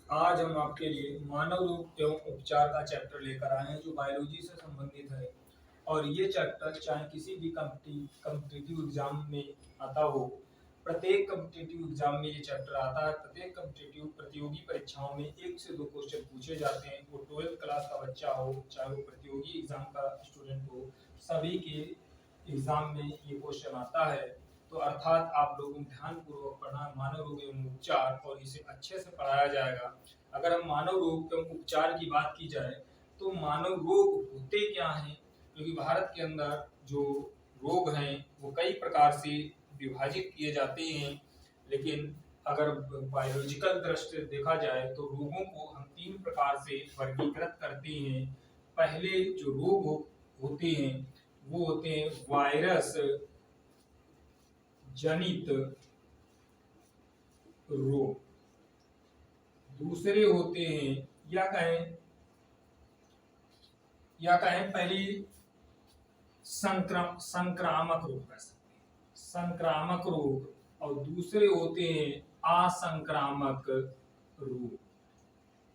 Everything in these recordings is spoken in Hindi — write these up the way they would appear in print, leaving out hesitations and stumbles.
आज हम आपके लिए मानव रोग एवं उपचार का चैप्टर लेकर आए हैं जो बायोलॉजी से संबंधित है। और ये चैप्टर चाहे किसी भी कम्पिटिटिव एग्जाम में आता हो, प्रत्येक कम्पिटिटिव एग्जाम में ये चैप्टर आता है। प्रत्येक कम्पिटिटिव प्रतियोगी परीक्षाओं में 1 से 2 क्वेश्चन पूछे जाते हैं। वो 12th क्लास का बच्चा हो चाहे वो प्रतियोगी एग्जाम का स्टूडेंट हो, सभी के एग्जाम में ये क्वेश्चन आता है। तो अर्थात आप लोगों को ध्यानपूर्वक पढ़ना, मानव रोग एवं उपचार, और इसे अच्छे से पढ़ाया जाएगा। अगर हम मानव रोग एवं उपचार की बात की जाए तो मानव रोग होते क्या हैं, क्योंकि भारत के अंदर जो रोग हैं वो कई प्रकार से विभाजित किए जाते हैं। लेकिन अगर बायोलॉजिकल दृष्टि से देखा जाए तो रोगों को हम 3 प्रकार से वर्गीकृत करते हैं। पहले जो रोग होते हैं वो होते हैं वायरस जनित रोग। दूसरे होते हैं या कहें पहली संक्रामक रोग कह सकते हैं, संक्रामक रोग। और दूसरे होते हैं असंक्रामक रोग।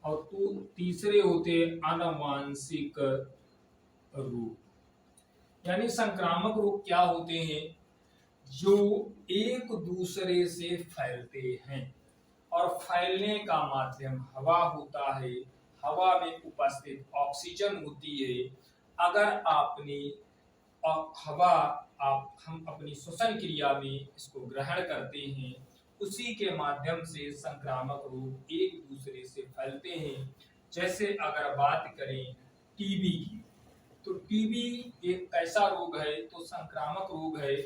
और तो तीसरे होते हैं आनुवांशिक रोग। यानी संक्रामक रोग क्या होते हैं? जो एक दूसरे से फैलते हैं और फैलने का माध्यम हवा होता है। हवा में उपस्थित ऑक्सीजन होती है। अगर आपने हवा हम अपनी श्वसन क्रिया में इसको ग्रहण करते हैं, उसी के माध्यम से संक्रामक रोग एक दूसरे से फैलते हैं। जैसे अगर बात करें टीबी की, तो टीबी एक ऐसा रोग है, तो संक्रामक रोग है।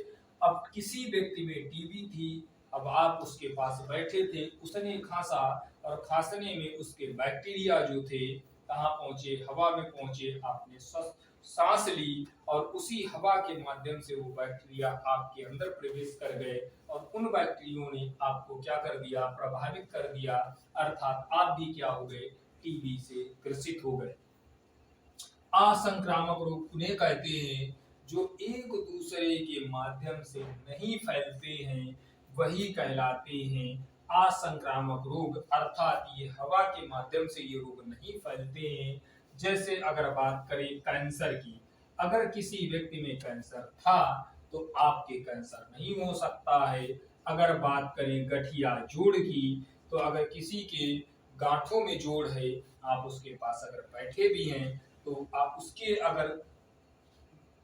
अब किसी व्यक्ति में टीबी थी, अब आप उसके पास बैठे थे, उसने खांसा और खांसने में उसके बैक्टीरिया जो थे कहाँ पहुंचे? हवा में पहुंचे। आपने सांस ली और उसी हवा के माध्यम से वो बैक्टीरिया आपके अंदर प्रवेश कर गए और उन बैक्टीरियों ने आपको क्या कर दिया? प्रभावित कर दिया। अर्थात आप भी क्या हो गए? टीबी से ग्रसित हो गए। असंक्रामक रोग उन्हें कहते हैं जो एक दूसरे के माध्यम से नहीं फैलते हैं, वही कहलाते हैं असंक्रामक रोग। अर्थात ये हवा के माध्यम से ये रोग नहीं फैलते हैं। जैसे अगर बात करें कैंसर की, अगर किसी व्यक्ति में कैंसर था तो आपके कैंसर नहीं हो सकता है। अगर बात करें गठिया जोड़ की, तो अगर किसी के गांठों में जोड़ है, आप उसके पास अगर बैठे भी हैं तो आप उसके अगर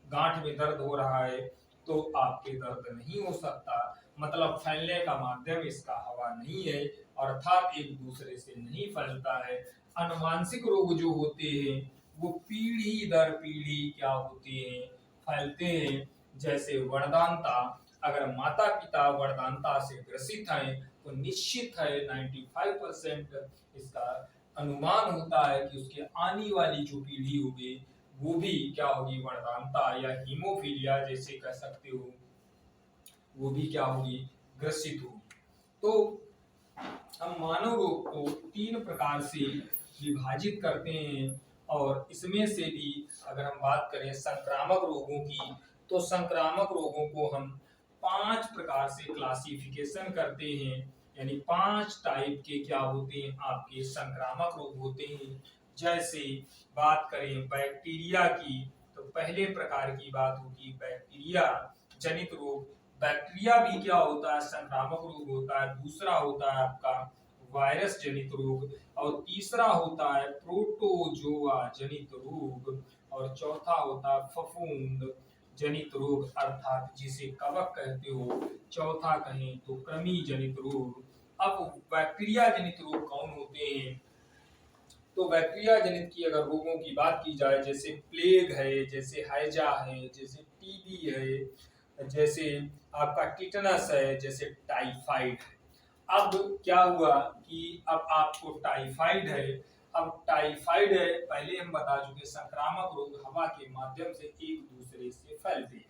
गांठ में दर्द हो रहा है तो आपके दर्द नहीं हो सकता। मतलब फैलने का माध्यम इसका हवा नहीं है, अर्थात एक दूसरे से नहीं फैलता है। अनुवांशिक रोग जो होते हैं वो पीढ़ी दर पीढ़ी क्या होते हैं? फैलते हैं। जैसे वर्दांता, अगर माता पिता वर्दांता से ग्रसित हैं तो निश्चित है 95% इसका अनुमान होता है कि उसके आने वाली जो पीढ़ी होगी वो भी क्या होगी? वर्दांता या हीमोफीलिया जैसे कह सकते हो, वो भी क्या होगी? ग्रसित होगी। तो हम मानव रोग को 3 प्रकार से विभाजित करते हैं। और इसमें से भी अगर हम बात करें संक्रामक रोगों की, तो संक्रामक रोगों को हम 5 प्रकार से क्लासिफिकेशन करते हैं। यानी 5 टाइप के क्या होते हैं? आपके संक्रामक रोग होते हैं। जैसे बात करें बैक्टीरिया की, तो पहले प्रकार की बात होगी बैक्टीरिया जनित रोग। बैक्टीरिया भी क्या होता है? संक्रामक रोग होता है। दूसरा होता है आपका वायरस जनित रोग, और तीसरा होता है प्रोटोजोआ जनित रोग, और चौथा होता है फफूंद जनित रोग, अर्थात जिसे कवक कहते हो। चौथा कहें तो कृमि जनित रोग। अब बैक्टीरिया जनित रोग कौन होते हैं? तो बैक्टीरिया जनित की अगर रोगों की बात की जाए, जैसे प्लेग है, जैसे हैजा है, जैसे टीबी है, जैसे आपका टिटनस है, जैसे टाइफाइड है। अब क्या हुआ कि अब आपको टाइफाइड है। अब टाइफाइड है, पहले हम बता चुके संक्रामक रोग हवा के माध्यम से एक दूसरे से फैलते हैं।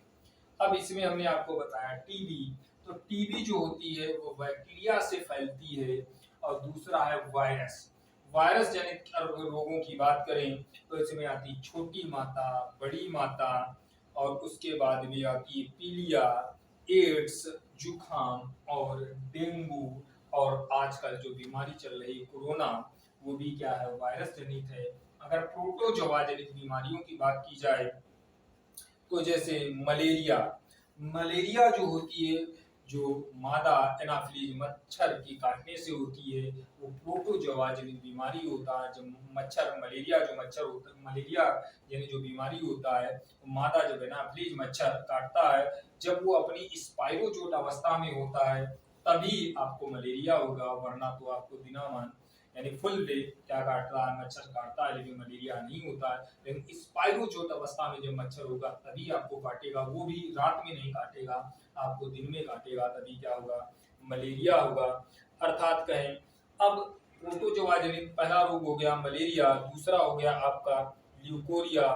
अब इसमें हमने आपको बताया टीबी, तो टीबी जो होती है वो बैक्टीरिया से फैलती है। और दूसरा है वायरस। वायरस जनित रोगों की बात करें तो इसमें आती छोटी माता, बड़ी माता, और उसके बाद में आती पीलिया, एड्स, जुखाम और डेंगू और आजकल जो बीमारी चल रही है कोरोना, वो भी क्या है, वायरस जनित है। अगर प्रोटोजोआ जनित बीमारियों की बात की जाए तो जैसे मलेरिया, मलेरिया जो होती है, जो मादा एनाफिलीज मच्छर की काटने से होती है, वो प्रोटोजोआ जनित बीमारी होता है। जब मच्छर मलेरिया जो मच्छर होता है, मलेरिया यानी जो बीमारी होता है, वो मादा जब एनाफिलीज मच्छर काटता है, जब वो अपनी स्पाइरोजोट अवस्था में होता है, तभी आपको मलेरिया होगा, वरना तो आपको दिनामान यानी फुल डे क्या काटता है, मच्छर काटता है, लेकिन मलेरिया नहीं होता है। लेकिन स्पाइरोजोट अवस्था में जब मच्छर होगा तभी आपको काटेगा, वो भी रात में नहीं काटेगा, आपको दिन में काटेगा, तभी क्या होगा, मलेरिया होगा। अर्थात कहें, अब प्रोटोजोआ जनित पहला रोग हो गया मलेरिया, दूसरा हो गया आपका ल्यूकोरिया,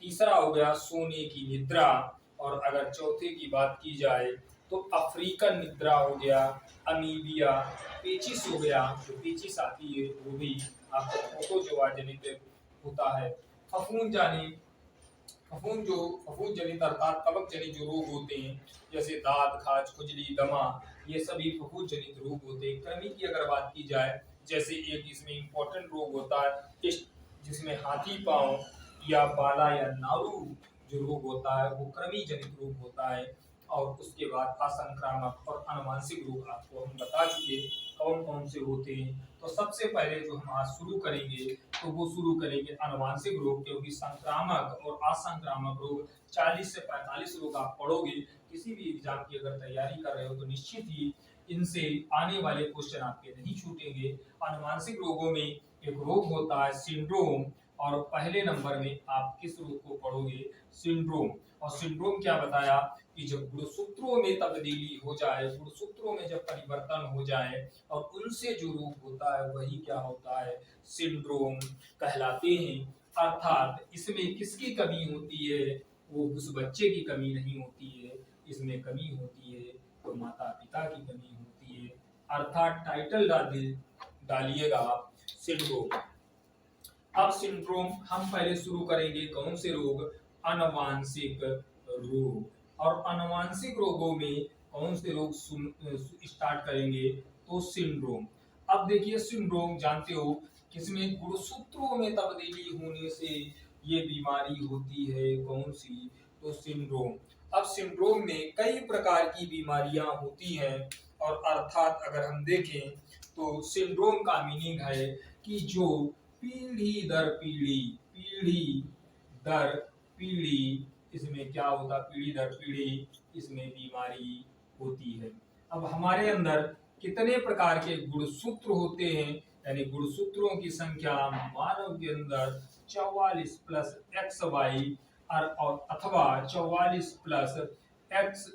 तीसरा हो गया सोने की निद्रा, और अगर चौथे की बात की जाए तो अफ्रीकन निद्रा हो गया, अमीबिया, पेचिस हो गया, जो पेचिस आती है वो भी आपको प्रोटोजोआ जनित होता है। फफूंद फफूंद जनित अर्थात कवक जनित जो रोग होते हैं, जैसे दाद, खाज, खुजली, दमा, ये सभी फफूंद जनित रोग होते हैं। कृमि की अगर बात की जाए, जैसे एक इसमें इंपॉर्टेंट रोग होता है जिसमें हाथी पांव या बाला या नारू जो रोग होता है, वो कृमि जनित रोग होता है। और उसके बाद असंक्रामक और आनुवांशिक रोग आपको हम बता चुके कौन कौन से होते हैं। तो सबसे पहले जो हम आज शुरू करेंगे, तो वो शुरू करेंगे अनुवांशिक रोग, क्योंकि संक्रामक और असंक्रामक रोग 40 से 45 रोग आप पढ़ोगे। किसी भी एग्जाम की अगर तैयारी कर रहे हो तो निश्चित ही इनसे आने वाले क्वेश्चन आपके नहीं छूटेंगे। अनुवांशिक रोगों में एक रोग होता है सिंड्रोम, और पहले नंबर में आप किस रोग को पढ़ोगे, सिंड्रोम। और सिंड्रोम क्या बताया कि जब गुणसूत्रों में तब्दीली हो जाए, गुणसूत्रों में जब परिवर्तन हो जाए और उनसे जो रोग होता है वही क्या होता है, सिंड्रोम कहलाते हैं। अर्थात इसमें किसकी कमी होती है, वो उस बच्चे की कमी नहीं होती है, इसमें कमी होती है तो माता पिता की कमी होती है। अर्थात टाइटल डालिएगा आप सिंड्रोम। अब सिंड्रोम हम पहले शुरू करेंगे कौन से रोग, अनुवांशिक रोग। और अनुवांशिक रोगों में कौन से रोग स्टार्ट करेंगे, तो सिंड्रोम। अब देखिए सिंड्रोम जानते हो किसमें, गुणसूत्रों में तब्दीली होने से ये बीमारी होती है, कौन सी, तो सिंड्रोम। अब सिंड्रोम में कई प्रकार की बीमारियां होती हैं, और अर्थात अगर हम देखें तो सिंड्रोम का मीनिंग है कि जो पीढ़ी दर पीढ़ी, पीढ़ी दर पीढ़ी, इसमें क्या होता, पीढ़ी दर पीढ़ी इसमें बीमारी होती है। अब हमारे अंदर कितने प्रकार के गुणसूत्र होते हैं, यानी गुणसूत्रों की संख्या मानव के अंदर 44 प्लस एक्स वाई और अथवा 44 प्लस एक्स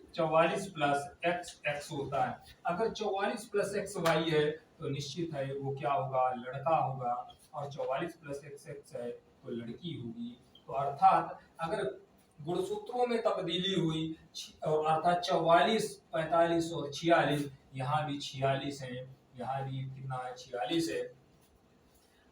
एक्स होता है। अगर 44 प्लस एक्स वाई है तो निश्चित है वो क्या होगा, लड़का होगा, और 44 प्लस एक्स एक्स है तो लड़की होगी। तो अर्थात अगर गुणसूत्रों में तब्दीली हुई, और अर्थात 44, 45 और 46, यहाँ भी 46 है, यहाँ भी कितना है, 46 है।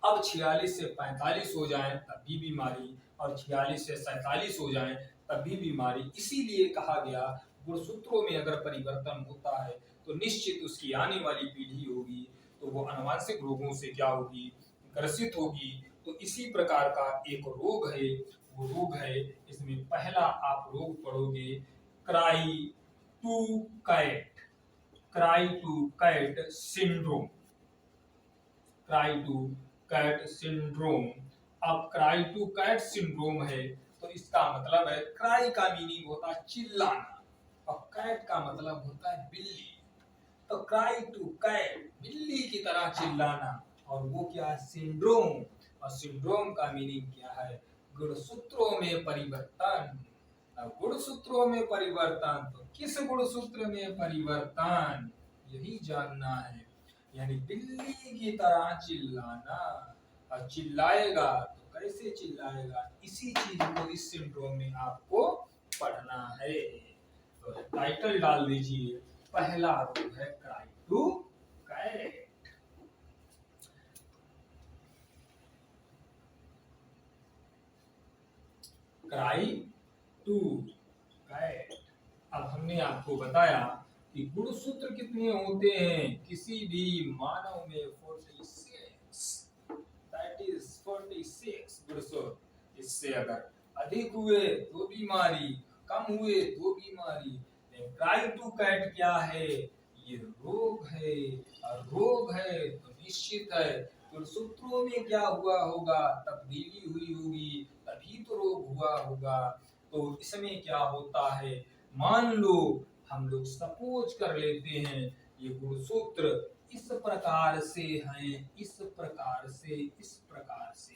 अब 46 से 45 हो जाए तब भी बीमारी, और 46 से 47 हो जाए तब भी बीमारी। इसीलिए कहा गया गुणसूत्रों में अगर परिवर्तन होता है तो निश्चित उसकी आने वाली पीढ़ी होगी तो वो अनुवांशिक रोगों से क्या होगी, ग्रसित होगी। तो इसी प्रकार का एक रोग है, वो रोग है, इसमें पहला आप रोग पढ़ोगे cry to cat, cry to cat syndrome, cry to cat syndrome. अब क्राई टू कैट सिंड्रोम है तो इसका मतलब है, क्राई का मीनिंग होता है चिल्लाना, और कैट का मतलब होता है बिल्ली। तो क्राई टू कैट, बिल्ली की तरह चिल्लाना, और वो क्या है, सिंड्रोम। और सिंड्रोम का मीनिंग क्या है, गुणसूत्रों में परिवर्तन। गुणसूत्रों में परिवर्तन, तो किस गुणसूत्र में परिवर्तन, यही जानना है। यानी बिल्ली की तरह चिल्लाना, और चिल्लाएगा तो कैसे चिल्लाएगा, इसी चीज को इस सिंड्रोम में आपको पढ़ना है। तो टाइटल डाल दीजिए, पहला रोग है cry to cat. Cry to cat. अब हमने आपको बताया कि गुणसूत्र कितने होते हैं किसी भी मानव में 46, दैट इज 46 गुणसूत्र। इससे अगर अधिक हुए तो बीमारी, कम हुए तो बीमारी। क्राई टू कैट क्या है? ये रोग है, और रोग है तो निश्चित है गुणसूत्रों में क्या हुआ होगा, तब्दीली हुई होगी, तभी तो रोग हुआ होगा। तो इसमें क्या होता है, मान लो हम लोग सपोज कर लेते हैं ये गुणसूत्र इस प्रकार से हैं, इस प्रकार से, इस प्रकार से,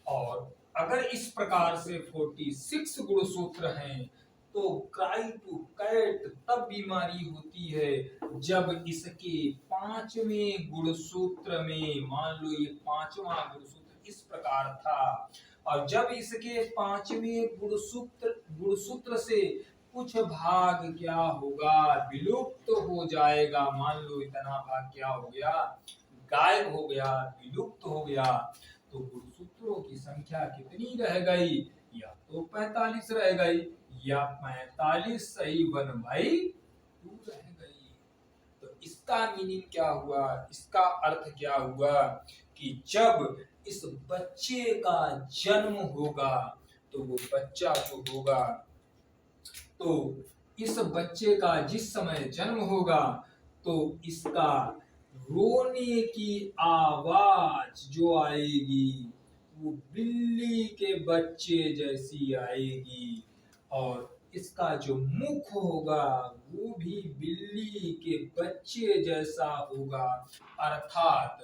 और अगर इस प्रकार से 46 गुणसूत्र हैं तो क्राई टू कैट तब बीमारी होती है जब इसके पांचवें गुणसूत्र में, मान लो ये पांचवा गुणसूत्र इस प्रकार था, और जब इसके पांचवें गुणसूत्र से कुछ भाग क्या होगा, विलुप्त हो जाएगा। मान लो इतना भाग क्या हो गया, गायब हो गया, विलुप्त हो गया। तो गुणसूत्रों की संख्या कितनी रह गई, या तो 45 रह गई, या 45 सही 1/2 रह गई। तो इसका मीनिंग क्या हुआ, इसका अर्थ क्या हुआ कि जब इस बच्चे का जन्म होगा तो वो बच्चा जो होगा, तो इस बच्चे का जिस समय जन्म होगा तो इसका रोने की आवाज जो आएगी वो बिल्ली के बच्चे जैसी आएगी, और इसका जो मुख होगा वो भी बिल्ली के बच्चे जैसा होगा। अर्थात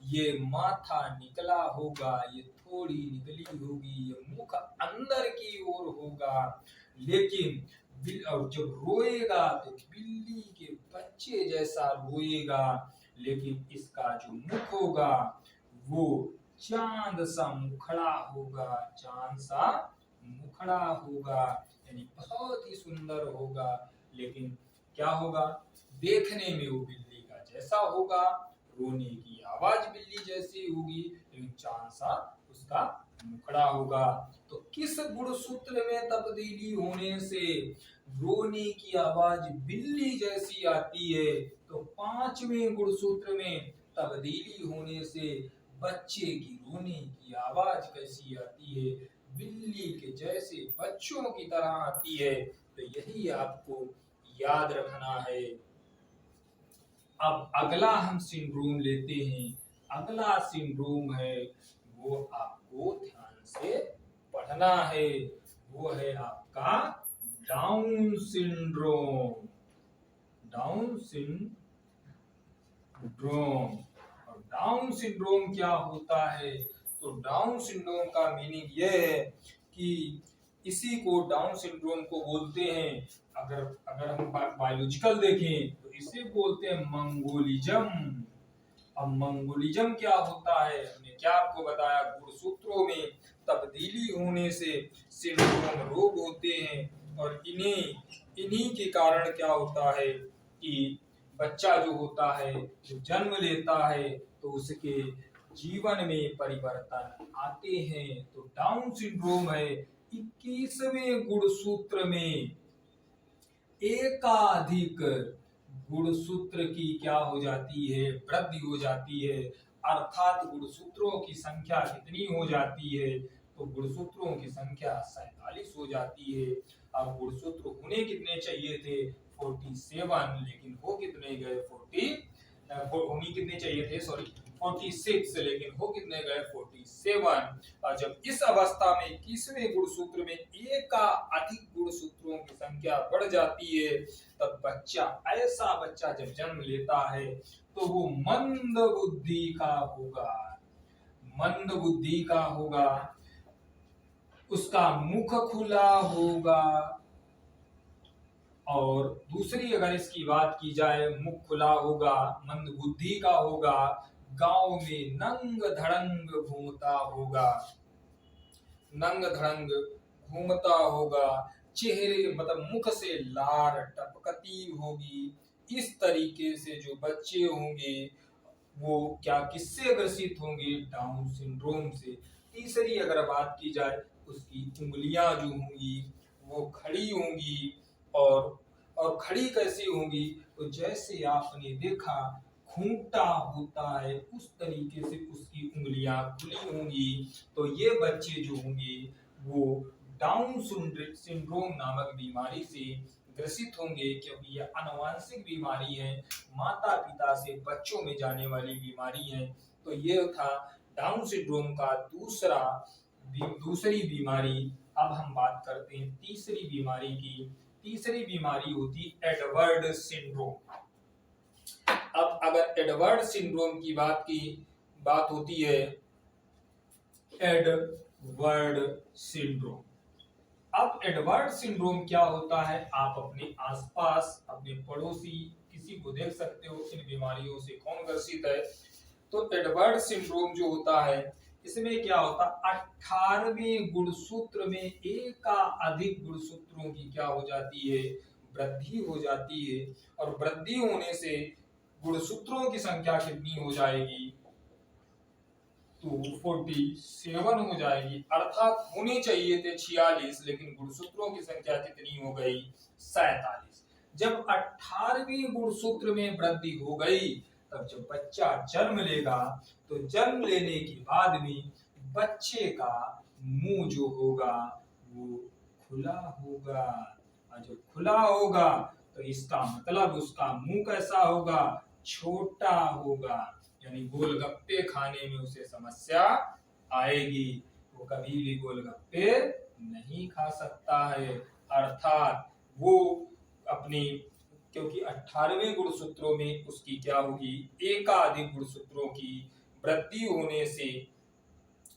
ये माथा निकला होगा, ये थोड़ी निकली होगी, ये मुख अंदर की ओर होगा, लेकिन और जब रोएगा तो बिल्ली के बच्चे जैसा रोएगा, लेकिन इसका जो मुख होगा वो चांद सा मुखड़ा होगा, चांद सा मुखड़ा होगा, यानी बहुत ही सुंदर होगा। लेकिन क्या होगा, देखने में वो बिल्ली का जैसा होगा, रोने की आवाज बिल्ली जैसी होगी, लेकिन चांद सा उसका मुखड़ा होगा। तो किस गुणसूत्र में तब्दीली होने से रोने की आवाज बिल्ली जैसी आती है, तो पांचवें गुणसूत्र में तब्दीली होने से बच्चे की रोने की आवाज कैसी आती है, बिल्ली के जैसे बच्चों की तरह आती है। तो यही आपको याद रखना है। अब अगला हम सिंड्रोम लेते हैं। अगला सिंड्रोम है वो आपको ध्यान से पढ़ना है, वो है आपका डाउन सिंड्रोम। डाउन सिंड्रोम, और डाउन सिंड्रोम क्या होता है, तो डाउन सिंड्रोम का मीनिंग यह है कि इसी को डाउन सिंड्रोम को बोलते हैं, अगर हम बायोलॉजिकल देखें तो इसे बोलते हैं मंगोलिज्म। अब मंगोलिज्म क्या होता है, हमने क्या आपको बताया, गुणसूत्रों में तब्दीली होने से सिंड्रोम रोग होते हैं, और इन्हीं के कारण क्या होता है कि बच्चा जो होता है, जो जन्म लेता है, तो उसके जीवन में परिवर्तन आते हैं। तो डाउन सिंड्रोम है 21वें गुणसूत्र में एकाधिक गुणसूत्र की क्या हो जाती है, वृद्धि हो जाती है। अर्थात गुणसूत्रों की संख्या कितनी हो जाती है, तो गुणसूत्रों की संख्या 47 हो जाती है। अब गुणसूत्र होने कितने चाहिए थे, 47, लेकिन हो कितने गए, 46, लेकिन हो कितने गए, 47। और जब इस अवस्था में 21वें गुणसूत्र में एक का अधिक गुणसूत्रों की संख्या बढ़ जाती है, तब ऐसा बच्चा जब जन्म लेता है तो वो मंद बुद्धि का होगा, मंद बुद्धि का होगा, उसका मुख खुला होगा। और दूसरी अगर इसकी बात की जाए, मुख खुला होगा, मंद बुद्धि का होगा, गांव में नंग धड़ंग घूमता होगा, नंग धड़ंग घूमता होगा, चेहरे मतलब मुख से लार टपकती होगी। इस तरीके से जो बच्चे होंगे वो क्या किससे ग्रसित होंगे, डाउन सिंड्रोम से। तीसरी अगर बात की जाए, उसकी उंगलियां जो होंगी वो खड़ी होंगी, और और खड़ी कैसी होंगी, तो जैसे आपने देखा खूंटा होता है उस तरीके से उसकी उंगलियां खुली होंगी। तो ये बच्चे जो होंगे वो डाउन सिंड्रोम नामक बीमारी से ग्रसित होंगे, क्योंकि यह आनुवंशिक बीमारी है, माता पिता से बच्चों में जाने वाली बीमारी है। तो ये था डाउन सिंड्रोम का दूसरी बीमारी। अब हम बात करते हैं तीसरी बीमारी की। तीसरी बीमारी होती एडवर्ड सिंड्रोम। अब अगर एडवर्ड सिंड्रोम की बात होती है, एडवर्ड सिंड्रोम। अब एडवर्ड सिंड्रोम क्या होता है, आप अपने आसपास अपने पड़ोसी किसी को देख सकते हो, इन बीमारियों से कौन ग्रसित है। तो एडवर्ड सिंड्रोम जो होता है, इसमें क्या होता है, 18वें गुणसूत्र में एक का अधिक गुणसूत्रों की क्या हो जाती है, वृद्धि हो जाती है। और वृद्धि होने से गुणसूत्रों की संख्या कितनी हो जाएगी, 247 हो जाएगी। अर्थात होने चाहिए थे 46, लेकिन गुणसूत्रों की संख्या कितनी हो गई, 47। जब 18वें गुणसूत्र में वृद्धि हो गई, तब जब बच्चा जन्म लेगा, तो जन्म लेने के बाद में बच्चे का मुंह जो होगा वो खुला होगा। और जब खुला होगा तो इसका मतलब उसका मुंह कैसा होगा, छोटा होगा। यानी गोलगप्पे खाने में उसे समस्या आएगी, वो कभी भी गोलगप्पे नहीं खा सकता है। अर्थात वो अपनी, क्योंकि 18वें गुणसूत्रों में उसकी क्या होगी, एकाधिक गुणसूत्रों की वृद्धि होने से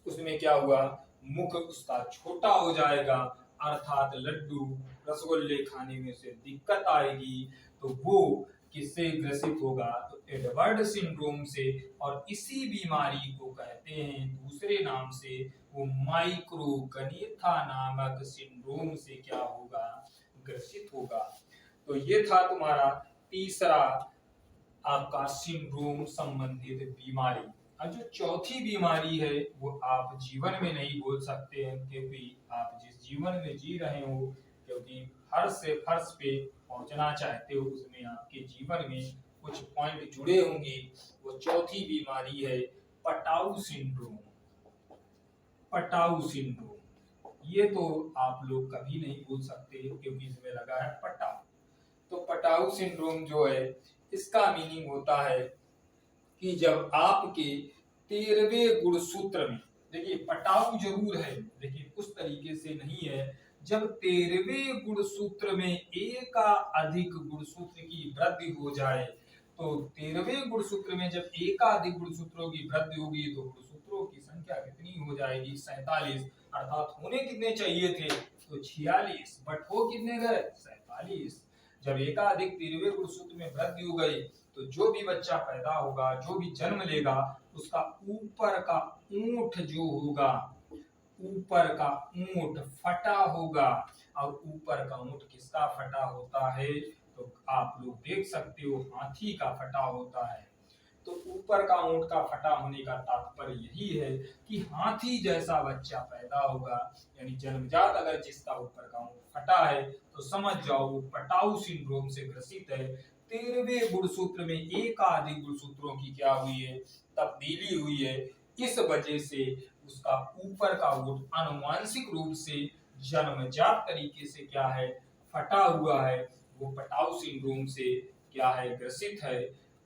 उसमें क्या हुआ, मुख उसका छोटा हो जाएगा। अर्थात लड्डू रसगुल्ले खाने में उसे दिक्कत आएगी। तो वो किससे ग्रसित होगा, तो एडवर्ड सिंड्रोम से। और इसी बीमारी को कहते हैं दूसरे नाम से, वो माइक्रोगनेथा नामक सिंड्रोम से क्या होगा, ग्रसित होगा। तो ये था तुम्हारा तीसरा आपका सिंड्रोम संबंधित बीमारी। अब जो चौथी बीमारी है वो आप जीवन में नहीं बोल सकते हैं, क्योंकि आप जिस जीवन में जी रहे हो, क्योंकि फर्श से फर्श पे पहुंचना चाहते हो, उसमें आपके जीवन में कुछ पॉइंट जुड़े होंगे। वो चौथी बीमारी है पटाऊ सिंड्रोम। पटाऊ सिंड्रोम ये तो आप लोग कभी नहीं बोल सकते, क्योंकि इसमें लगा है पटाऊ। तो पटाऊ सिंड्रोम जो है, इसका मीनिंग होता है कि जब आपके 13वें गुणसूत्र में, देखिए पटाऊ जरूर है लेकिन उस तरीके से नहीं है, जब 13वें गुणसूत्र में एक का अधिक गुणसूत्र की वृद्धि हो जाए, तो 13वें गुणसूत्र में जब एकाधिक गुणसूत्रों की वृद्धि होगी, तो गुणसूत्रों की संख्या कितनी हो जाएगी, 47। अर्थात होने कितने चाहिए थे, तो 46, बट हो कितने गए, 47। जब एकाधिक 13वें गुणसूत्र में वृद्धि हो गई, तो जो भी बच्चा पैदा होगा, जो भी जन्म लेगा, उसका ऊपर का ऊंट जो होगा, ऊपर का ऊंट फटा होगा। और ऊपर का ऊंट किसका फटा होता है, तो आप लोग देख सकते हो हाथी का फटा होता है। तो ऊपर का ऊंट का फटा होने का तात्पर्य यही है कि हाथी जैसा बच्चा पैदा होगा, यानी जन्मजात अगर जिसका ऊपर का ऊंट फटा है, तो समझ जाओ वो पटाऊ सिंड्रोम से ग्रसित है। 13वें गुणसूत्र में एकाधिक गुणसूत्रों की क्या हुई है, तब्दीली हुई है। इस वजह से उसका ऊपर का ऊंट आनुवंशिक रूप से जन्मजात तरीके से क्या है, फटा हुआ है। वो पटाऊ सिंड्रोम से क्या है, ग्रसित है।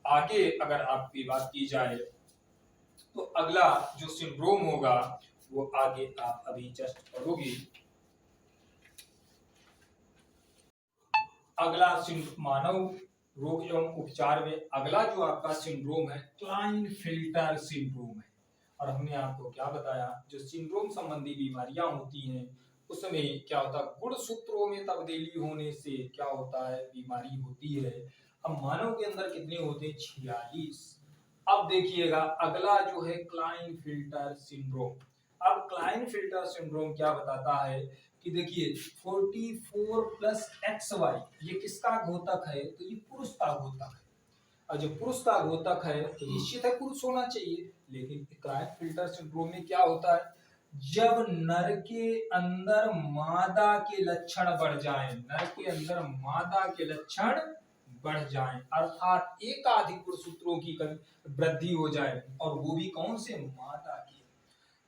आगे अगर आपकी बात की जाए, तो अगला जो सिंड्रोम होगा वो आगे आप अभी जस्ट पढ़ोगे। अगला मानव रोग एवं उपचार में अगला जो आपका सिंड्रोम है, क्लाइनफिल्टर सिंड्रोम है। और हमने आपको क्या बताया, जो सिंड्रोम संबंधी बीमारियां होती हैं उसमें क्या होता है, गुणसूत्रों में तब्दीली होने से क्या होता है, बीमारी होती है। अब मानव के अंदर कितने होते हैं, 46। अब देखिएगा अगला जो है क्लाइनफिल्टर सिंड्रोम। अब क्लाइनफिल्टर सिंड्रोम क्या बताता है कि देखिए 44 प्लस XY ये किसका घोतक है, तो ये पुरुष का घोतक है। और जब पुरुष का घोतक है तो निश्चित है पुरुष होना चाहिए, लेकिन क्लाइनफिल्टर सिंड्रोम में क्या होता है, जब नर के अंदर मादा के लक्षण बढ़ जाएं, नर के अंदर मादा के लक्षण बढ़ जाएं, अर्थात एकाधिक गुणसूत्रों की वृद्धि हो जाए, और वो भी कौन से, मादा की।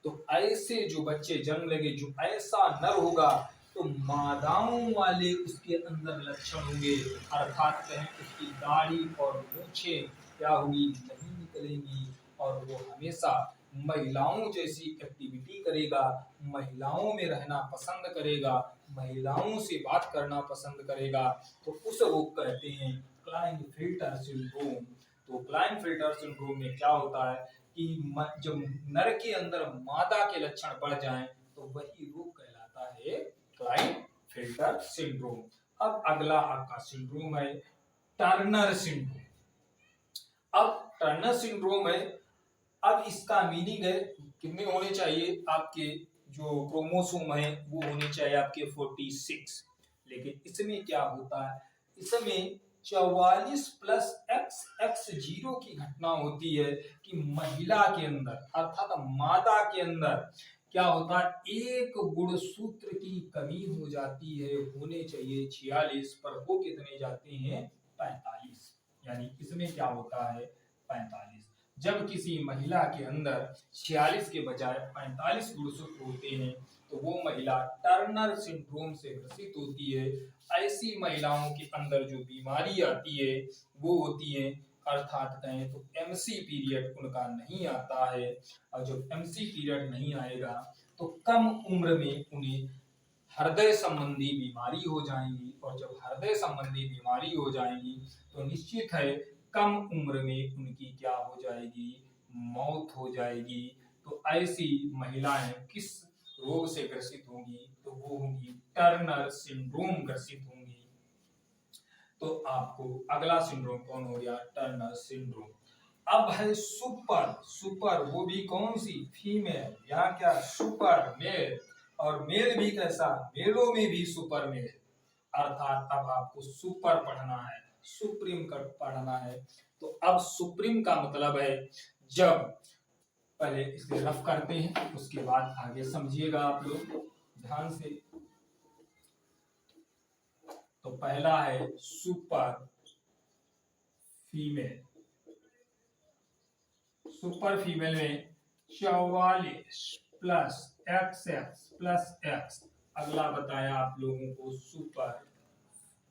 तो ऐसे जो बच्चे जन्म लेंगे, जो ऐसा नर होगा, तो मादाओं वाले उसके अंदर लक्षण होंगे, अर्थात कहें उसकी दाढ़ी और मूछें क्या होगी, नहीं निकलेंगी, और वो हमेशा महिलाओं जैसी एक्टिविटी करेगा, महिलाओं में रहना पसंद करेगा, महिलाओं से बात करना पसंद करेगा। तो उस रोग कहते हैं क्लाइनफेल्टर सिंड्रोम। तो क्लाइनफेल्टर सिंड्रोम में क्या होता है कि जब नर के अंदर मादा के लक्षण बढ़ जाएं, तो वही रोग कहलाता है क्लाइनफेल्टर सिंड्रोम। अब अगला आपका सिंड्रोम है टर्नर सिंड्रोम। अब टर्नर सिंड्रोम है, अब इसका मीनिंग है कितने होने चाहिए आपके जो क्रोमोसोम है वो होने चाहिए आपके 46, लेकिन इसमें क्या होता है, इसमें 44 प्लस XX0 की घटना होती है कि महिला के अंदर अर्थात मादा के अंदर क्या होता है, एक गुणसूत्र की कमी हो जाती है, होने चाहिए 46 पर वो कितने जाते हैं, 45। यानी इसमें क्या होता है, 45। जब किसी महिला के अंदर 46 के बजाय 45 गुणसूत्र होते हैं, तो वो महिला टर्नर सिंड्रोम से ग्रसित होती है। ऐसी महिलाओं के अंदर जो बीमारी आती है वो होती है, अर्थात कहें तो MC पीरियड उनका नहीं आता है, और जब MC पीरियड नहीं आएगा तो कम उम्र में उन्हें हृदय संबंधी बीमारी हो जाएंगी, और जब हृदय संबंधी बीमारी हो जाएंगी तो निश्चित है कम उम्र में उनकी क्या हो जाएगी, मौत हो जाएगी। तो ऐसी महिलाएं किस रोग से ग्रसित होंगी, तो वो होंगी टर्नर सिंड्रोम ग्रसित होंगी। तो आपको अगला सिंड्रोम कौन हो गया, टर्नर सिंड्रोम। अब है सुपर, सुपर वो भी कौन सी, फीमेल, यहाँ क्या सुपर मेल, और मेल भी कैसा, मेलों में भी सुपर मेल, अर्थात अब आपको सुपर पढ़ना है, सुप्रीम का पढ़ना है। तो अब सुप्रीम का मतलब है, जब पहले इसके रफ करते हैं उसके बाद आगे समझिएगा आप लोग ध्यान से। तो पहला है सुपर फीमेल, सुपर फीमेल में 44 प्लस XX प्लस X, अगला बताया आप लोगों को super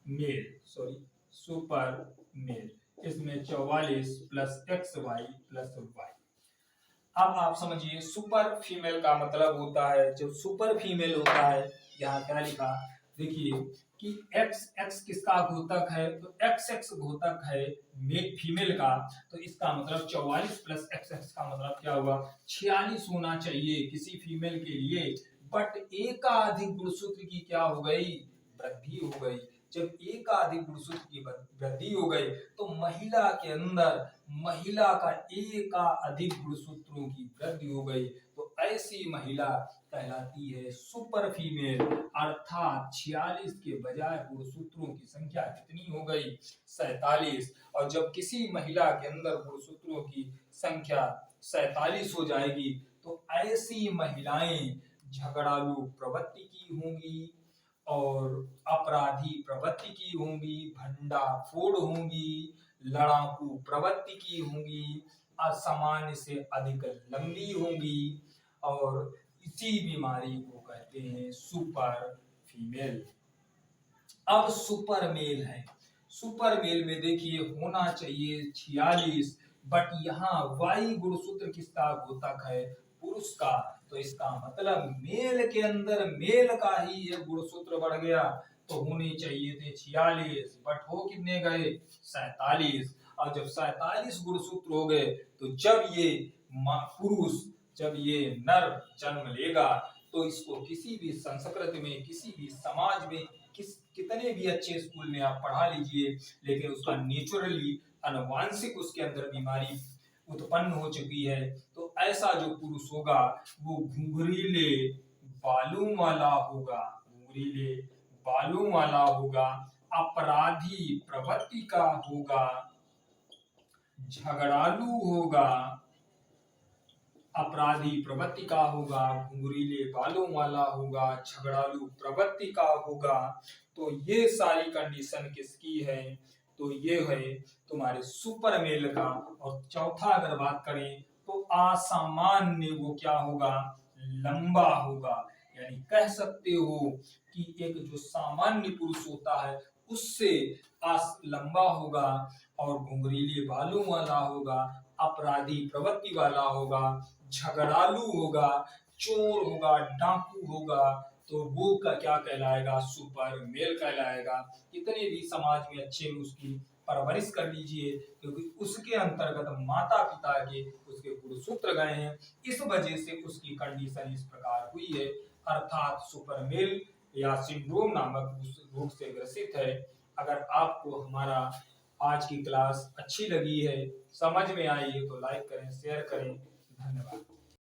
male, sorry super male, इसमें 44 प्लस XY प्लस Y। अब आप समझिए सुपर फीमेल का मतलब होता है, जब सुपर फीमेल होता है, यहाँ क्या लिखा देखिए कि XX किसका घोतक है, तो XX घोतक है फीमेल का, तो इसका मतलब 44 प्लस XX का मतलब क्या हुआ, 46 होना चाहिए किसी फीमेल के लिए, बट एकाधिक गुणसूत्र की क्या हो गई, वृद्धि हो गई। जब एकाधिक गुणसूत्र की वृद्धि हो गई तो महिला के अंदर महिला का एकाधिक गुणसूत्रों की वृद्धि हो गई, तो ऐसी महिला कहलाती है सुपर फीमेल, अर्थात 46 के बजाय गुणसूत्रों की संख्या कितनी हो गई, 47। और जब किसी महिला के अंदर गुणसूत्रों की संख्या 47 हो जाएगी तो ऐसी महिलाएं झगड़ालू प्रवृत्ति की होंगी और अपराधी प्रवृत्ति की होंगी, भंडाफोड़ होंगी, लड़ाकू प्रवृत्ति की होंगी, असामान्य से अधिक लंबी होंगी, और इसी बीमारी को कहते हैं सुपर फीमेल। अब सुपर मेल है, सुपर मेल में देखिए होना चाहिए 46, बट यहाँ Y गुणसूत्र किसका घोतक है, पुरुष का, तो इसका मतलब मेल के अंदर मेल का ही ये गुणसूत्र बढ़ गया, तो होने चाहिए थे 46, बट हो कितने गए, 47। और जब 47 गुणसूत्र हो गए तो जब ये पुरुष, जब ये नर जन्म लेगा तो इसको किसी भी संस्कृति में, किसी भी समाज में, कितने भी अच्छे स्कूल में आप पढ़ा लीजिए, लेकिन उसका नेचुरली अनुवांशिक उसके अंदर बीमारी उत्पन्न हो चुकी है। तो ऐसा जो पुरुष होगा वो घुंघरीले बालों वाला होगा, घुंघरीले बालों वाला होगा, अपराधी प्रवृत्ति का होगा, झगड़ालू होगा, अपराधी प्रवृत्ति का होगा, घुंघरीले बालों वाला होगा, झगड़ालू प्रवृत्ति का होगा। तो ये सारी कंडीशन किसकी है? तो ये है तुम्हारे सुपर मेल का। और चौथा अगर बात करें तो असामान्य, वो क्या होगा? लंबा होगा। यानी कह सकते हो कि एक जो सामान्य पुरुष होता है उससे लंबा होगा, और घुंघरीले बालों वाला होगा, अपराधी प्रवृत्ति वाला होगा, झगड़ालू होगा, चोर होगा, डाकू होगा। तो वो का क्या कहलाएगा? सुपर मेल कहलाएगा। कितने भी समाज में अच्छे में उसकी परवरिश कर लीजिए, क्योंकि उसके अंतर्गत माता पिता के उसके गुणसूत्र गए हैं, इस वजह से उसकी कंडीशन इस प्रकार हुई है। अर्थात सुपर मेल या सिंड्रोम नामक उस रोग से ग्रसित है। अगर आपको हमारा आज की क्लास अच्छी लगी है, समझ में आई है, तो लाइक करें, शेयर करें। धन्यवाद।